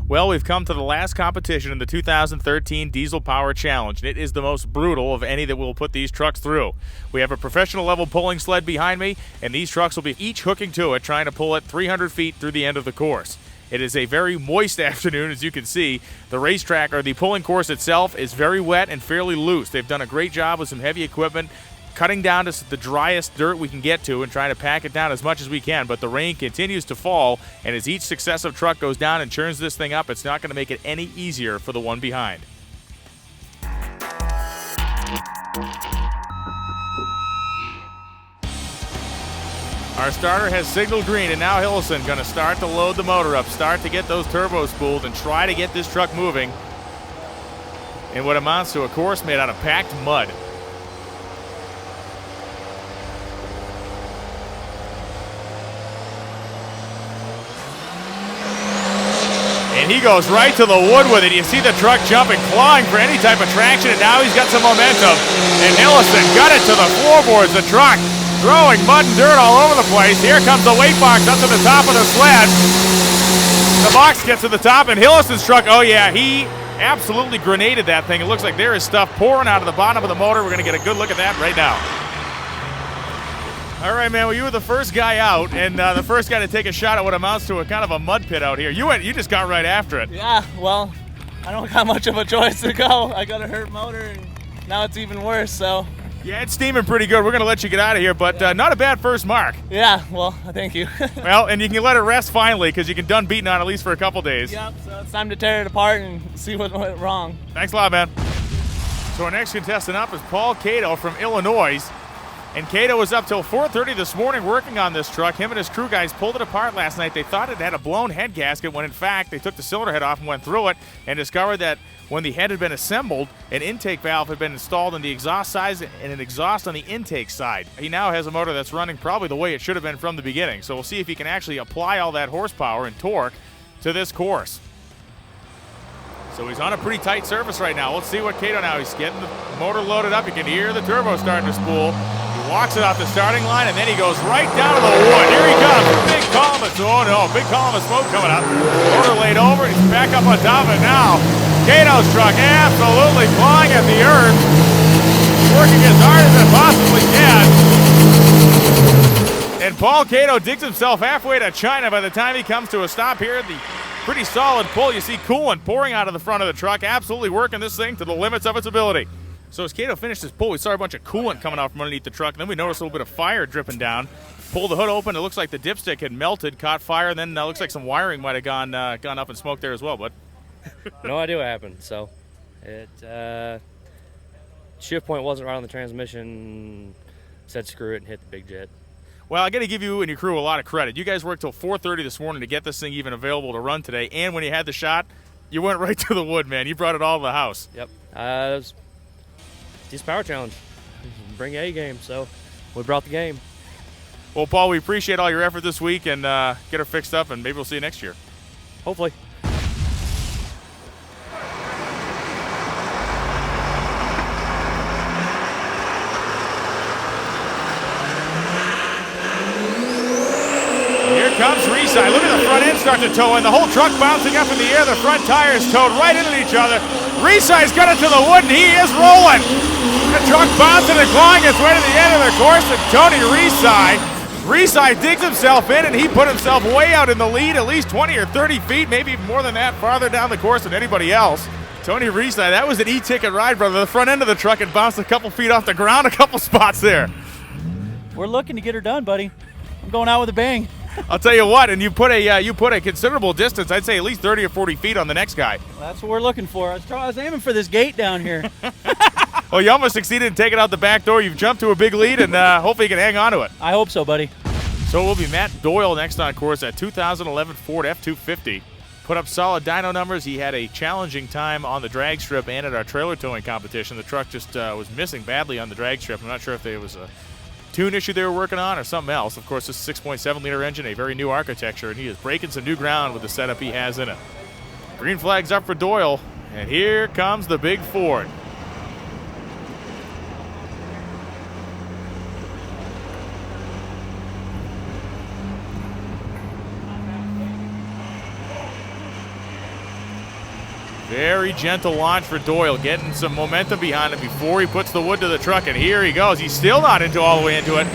Well, we've come to the last competition in the 2013 Diesel Power Challenge, and it is the most brutal of any that we'll put these trucks through. We have a professional level pulling sled behind me, and these trucks will be each hooking to it, trying to pull it 300 feet through the end of the course. It is a very moist afternoon, as you can see. The racetrack, or the pulling course itself, is very wet and fairly loose. They've done a great job with some heavy equipment, cutting down to the driest dirt we can get to and trying to pack it down as much as we can, but the rain continues to fall, and as each successive truck goes down and churns this thing up, it's not going to make it any easier for the one behind. Our starter has signaled green, and now Hilson going to start to load the motor up, start to get those turbos spooled, and try to get this truck moving in what amounts to a course made out of packed mud. And he goes right to the wood with it. You see the truck jumping, clawing for any type of traction, and now he's got some momentum. And Hilson got it to the floorboards. The truck throwing mud and dirt all over the place. Here comes the weight box up to the top of the sled. The box gets to the top, and Hilson's truck, oh yeah, he absolutely grenaded that thing. It looks like there is stuff pouring out of the bottom of the motor. We're going to get a good look at that right now. All right, man, well, you were the first guy out, and the first guy to take a shot at what amounts to a kind of a mud pit out here. You just got right after it. Yeah, well, I don't got much of a choice to go. I got a hurt motor, and now it's even worse, so. Yeah, it's steaming pretty good. We're going to let you get out of here, but not a bad first mark. Yeah, well, thank you. Well, and you can let it rest finally, because you can done beating on at least for a couple days. Yep, so it's time to tear it apart and see what went wrong. Thanks a lot, man. So our next contestant up is Paul Cato from Illinois. And Cato was up till 4:30 this morning working on this truck. Him and his crew guys pulled it apart last night. They thought it had a blown head gasket when in fact they took the cylinder head off and went through it and discovered that when the head had been assembled, an intake valve had been installed on the exhaust side and an exhaust on the intake side. He now has a motor that's running probably the way it should have been from the beginning. So we'll see if he can actually apply all that horsepower and torque to this course. So he's on a pretty tight surface right now. Let's see what Cato now. He's getting the motor loaded up. You can hear the turbo starting to spool. Walks it off the starting line, and then he goes right down to the wood. Here he comes, big column of, oh no, big column of smoke coming up. Motor laid over, and he's back up on top of it now. Cato's truck absolutely flying at the earth, working as hard as it possibly can. And Paul Cato digs himself halfway to China by the time he comes to a stop here. The pretty solid pull. You see coolant pouring out of the front of the truck, absolutely working this thing to the limits of its ability. So as Cato finished his pull, we saw a bunch of coolant coming out from underneath the truck. And then we noticed a little bit of fire dripping down. Pulled the hood open. It looks like the dipstick had melted, caught fire, and then it looks like some wiring might have gone up in smoke there as well. But no idea what happened. So it shift point wasn't right on the transmission. Said screw it and hit the big jet. Well, I got to give you and your crew a lot of credit. You guys worked till 4:30 this morning to get this thing even available to run today. And when you had the shot, you went right to the wood, man. You brought it all to the house. Yep. It was Diesel Power Challenge. Bring a game, so we brought the game. Well, Paul, we appreciate all your effort this week, and get her fixed up, and maybe we'll see you next year. Hopefully. Here comes Reside. Look at the front end start to toe in. The whole truck bouncing up in the air. The front tires towed right into each other. Reside's got it to the wood, and he is rolling. The truck bouncing and clawing its way to the end of the course, and Tony Reside digs himself in, and he put himself way out in the lead, at least 20 or 30 feet, maybe even more than that, farther down the course than anybody else. Tony Reside, that was an e-ticket ride, brother. The front end of the truck had bounced a couple feet off the ground, a couple spots there. We're looking to get her done, buddy. I'm going out with a bang. I'll tell you what, and you put a considerable distance, I'd say at least 30 or 40 feet on the next guy. Well, that's what we're looking for. I was aiming for this gate down here. Well, you almost succeeded in taking out the back door. You've jumped to a big lead, and hopefully you can hang on to it. I hope so, buddy. So it will be Matt Doyle next on course at 2011 Ford F-250. Put up solid dyno numbers. He had a challenging time on the drag strip and at our trailer towing competition. The truck just was missing badly on the drag strip. I'm not sure if there was a tune issue they were working on or something else. Of course, this is a 6.7-liter engine, a very new architecture, and he is breaking some new ground with the setup he has in it. Green flag's up for Doyle, and here comes the big Ford. Very gentle launch for Doyle, getting some momentum behind him before he puts the wood to the truck, and here he goes. He's still not all the way into it.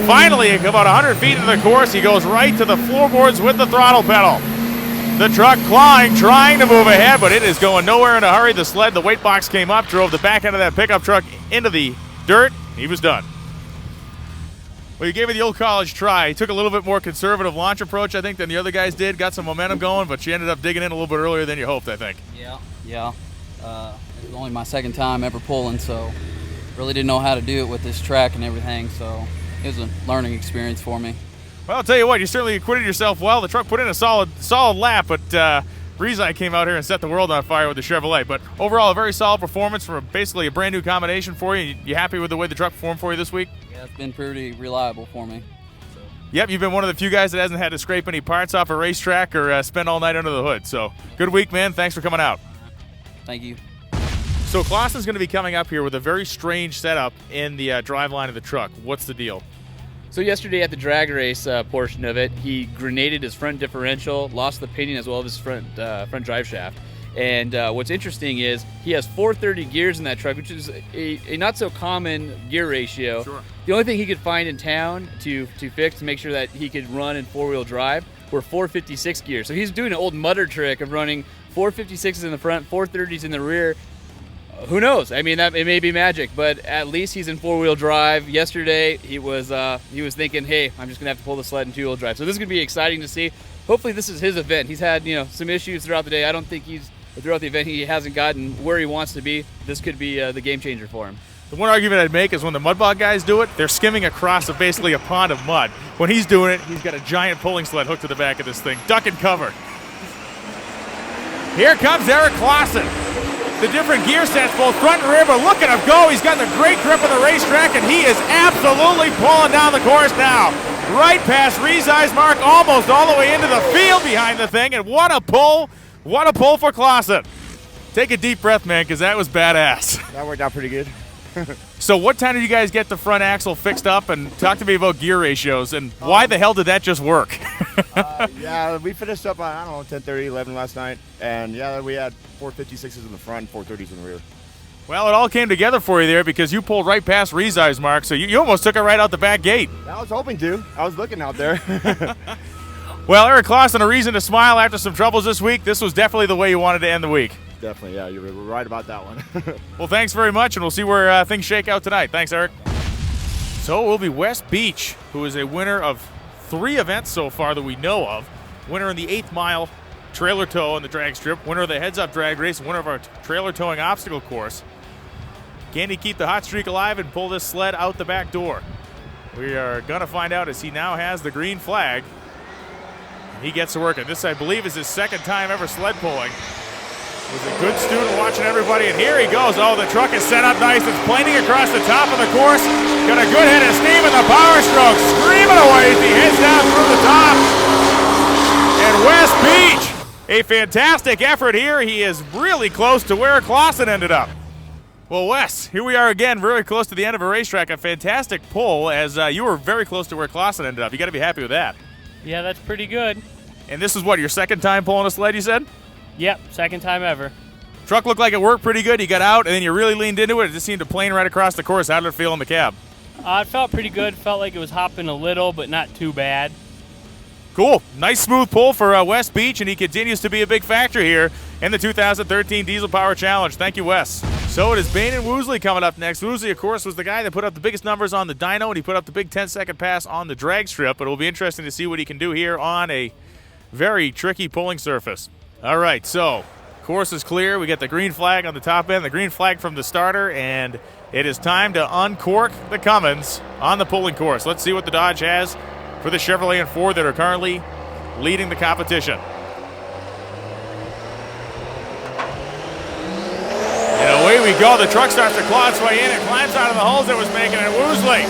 Finally, about 100 feet into the course, he goes right to the floorboards with the throttle pedal. The truck clawing, trying to move ahead, but it is going nowhere in a hurry. The sled, the weight box came up, drove the back end of that pickup truck into the dirt. He was done. Well, you gave it the old college try. He took a little bit more conservative launch approach, I think, than the other guys did. Got some momentum going, but you ended up digging in a little bit earlier than you hoped, I think. Yeah. It was only my second time ever pulling, so really didn't know how to do it with this track and everything, so it was a learning experience for me. Well, I'll tell you what, you certainly acquitted yourself well. The truck put in a solid lap, but Rizai came out here and set the world on fire with the Chevrolet. But overall, a very solid performance for basically a brand new combination for you. You happy with the way the truck performed for you this week? Yeah, it's been pretty reliable for me. So. Yep, you've been one of the few guys that hasn't had to scrape any parts off a racetrack or spend all night under the hood. So good week, man. Thanks for coming out. Thank you. So Clausen's going to be coming up here with a very strange setup in the driveline of the truck. What's the deal? So yesterday at the drag race portion of it, he grenaded his front differential, lost the pinion as well as his front drive shaft. And what's interesting is he has 430 gears in that truck, which is a not so common gear ratio. Sure. The only thing he could find in town to fix to make sure that he could run in four-wheel drive were 456 gears. So he's doing an old mutter trick of running 456s in the front, 430s in the rear. Who knows? I mean, it may be magic, but at least he's in four-wheel drive. Yesterday, he was thinking, hey, I'm just gonna have to pull the sled in two-wheel drive. So this is gonna be exciting to see. Hopefully, this is his event. He's had some issues throughout the day. I don't think throughout the event he hasn't gotten where he wants to be. This could be the game changer for him. The one argument I'd make is when the mudbog guys do it, they're skimming across basically a pond of mud. When he's doing it, he's got a giant pulling sled hooked to the back of this thing. Duck and cover. Here comes Eric Clausen. The different gear sets, both front and rear, but look at him go. He's got the great grip of the racetrack, and he is absolutely pulling down the course now. Right past Rizai's mark, almost all the way into the field behind the thing, and what a pull for Clausen. Take a deep breath, man, because that was badass. That worked out pretty good. So what time did you guys get the front axle fixed up? And talk to me about gear ratios, and why the hell did that just work? Yeah, we finished up on, 10:30, 11 last night. And, yeah, we had 456s in the front and 430s in the rear. Well, it all came together for you there because you pulled right past Rizai's mark, so you almost took it right out the back gate. I was hoping to. I was looking out there. Well, Eric Clausen, a reason to smile after some troubles this week. This was definitely the way you wanted to end the week. Definitely, yeah, you were right about that one. Well, thanks very much, and we'll see where things shake out tonight. Thanks, Eric. So it will be West Beach, who is a winner of 3 events so far that we know of. Winner in the 8th mile trailer tow on the drag strip, winner of the heads-up drag race, and winner of our trailer towing obstacle course. Can he keep the hot streak alive and pull this sled out the back door? We are going to find out as he now has the green flag. He gets to work, and this, I believe, is his second time ever sled pulling. Was a good student watching everybody, and here he goes. Oh, the truck is set up nice. It's planing across the top of the course. Got a good head of steam in the power stroke. Screaming away as he heads down through the top. And West Beach, a fantastic effort here. He is really close to where Clausen ended up. Well, Wes, here we are again, very close to the end of a racetrack. A fantastic pull as you were very close to where Clausen ended up. You got to be happy with that. Yeah, that's pretty good. And this is what, your second time pulling a sled, you said? Yep, second time ever. Truck looked like it worked pretty good. You got out, and then you really leaned into it. It just seemed to plane right across the course. How did it feel in the cab? It felt pretty good. Felt like it was hopping a little, but not too bad. Cool. Nice smooth pull for West Beach, and he continues to be a big factor here in the 2013 Diesel Power Challenge. Thank you, Wes. So it is Bain and Woosley coming up next. Woosley, of course, was the guy that put up the biggest numbers on the dyno, and he put up the big 10-second pass on the drag strip, but it will be interesting to see what he can do here on a very tricky pulling surface. All right, so course is clear. We get the green flag on the top end, the green flag from the starter, and it is time to uncork the Cummins on the pulling course. Let's see what the Dodge has for the Chevrolet and Ford that are currently leading the competition. And away we go. The truck starts to claw its way in. It climbs out of the holes it was making, and Woosley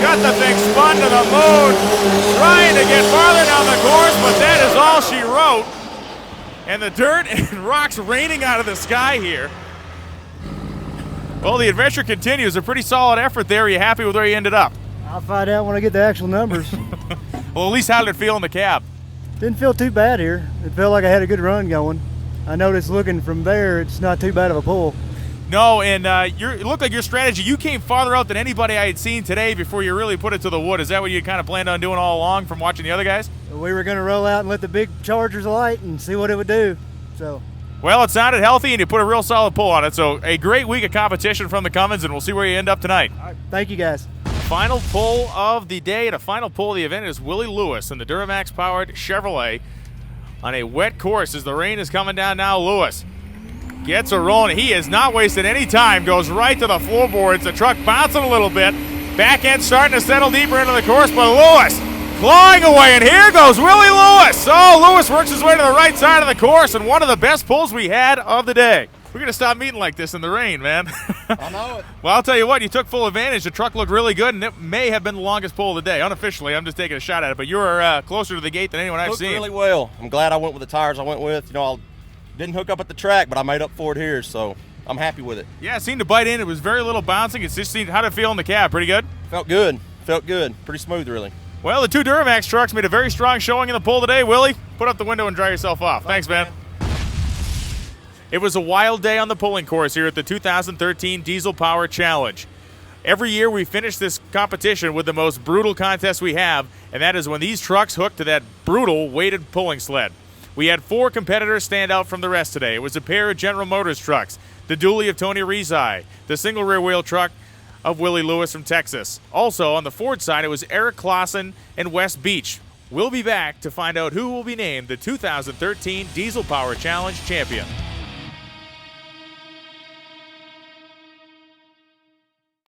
got the thing spun to the moon, trying to get farther down the course, but that is all she wrote. And the dirt and rocks raining out of the sky here. Well, the adventure continues. A pretty solid effort there. Are you happy with where you ended up? I'll find out when I get the actual numbers. Well, at least how did it feel in the cab? Didn't feel too bad here. It felt like I had a good run going. I noticed looking from there, it's not too bad of a pull. No, and it looked like your strategy, you came farther out than anybody I had seen today before you really put it to the wood. Is that what you kind of planned on doing all along from watching the other guys? We were going to roll out and let the big Chargers light and see what it would do. So, Well, it sounded healthy, and you put a real solid pull on it. So a great week of competition from the Cummins, and we'll see where you end up tonight. thank you guys. Final pull of the day and a final pull of the event is Willie Lewis in the Duramax-powered Chevrolet on a wet course as the rain is coming down now. Lewis gets a rolling. He has not wasted any time. Goes right to the floorboards. The truck bouncing a little bit. Back end starting to settle deeper into the course, but Lewis clawing away, and here goes Willie Lewis. Oh, Lewis works his way to the right side of the course, and one of the best pulls we had of the day. We're going to stop meeting like this in the rain, man. I know it. Well, I'll tell you what, you took full advantage. The truck looked really good, and it may have been the longest pull of the day. Unofficially, I'm just taking a shot at it, but you were closer to the gate than anyone I've Looked seen. really well. I'm glad I went with the tires I went with. You know, I didn't hook up at the track, but I made up for it here, so I'm happy with it. Yeah, it seemed to bite in. It was very little bouncing. It just seemed, how did it feel in the cab? Pretty good? Felt good. Felt good. Pretty smooth, really. Well, the two Duramax trucks made a very strong showing in the pull today. Willie, put up the window and dry yourself off. Thanks, man. It was a wild day on the pulling course here at the 2013 Diesel Power Challenge. Every year we finish this competition with the most brutal contest we have, and that is when these trucks hook to that brutal weighted pulling sled. We had 4 competitors stand out from the rest today. It was a pair of General Motors trucks, the dually of Tony Rizai, the single rear wheel truck of Willie Lewis from Texas. Also on the Ford side, it was Eric Clausen and Wes Beach. We'll be back to find out who will be named the 2013 Diesel Power Challenge champion.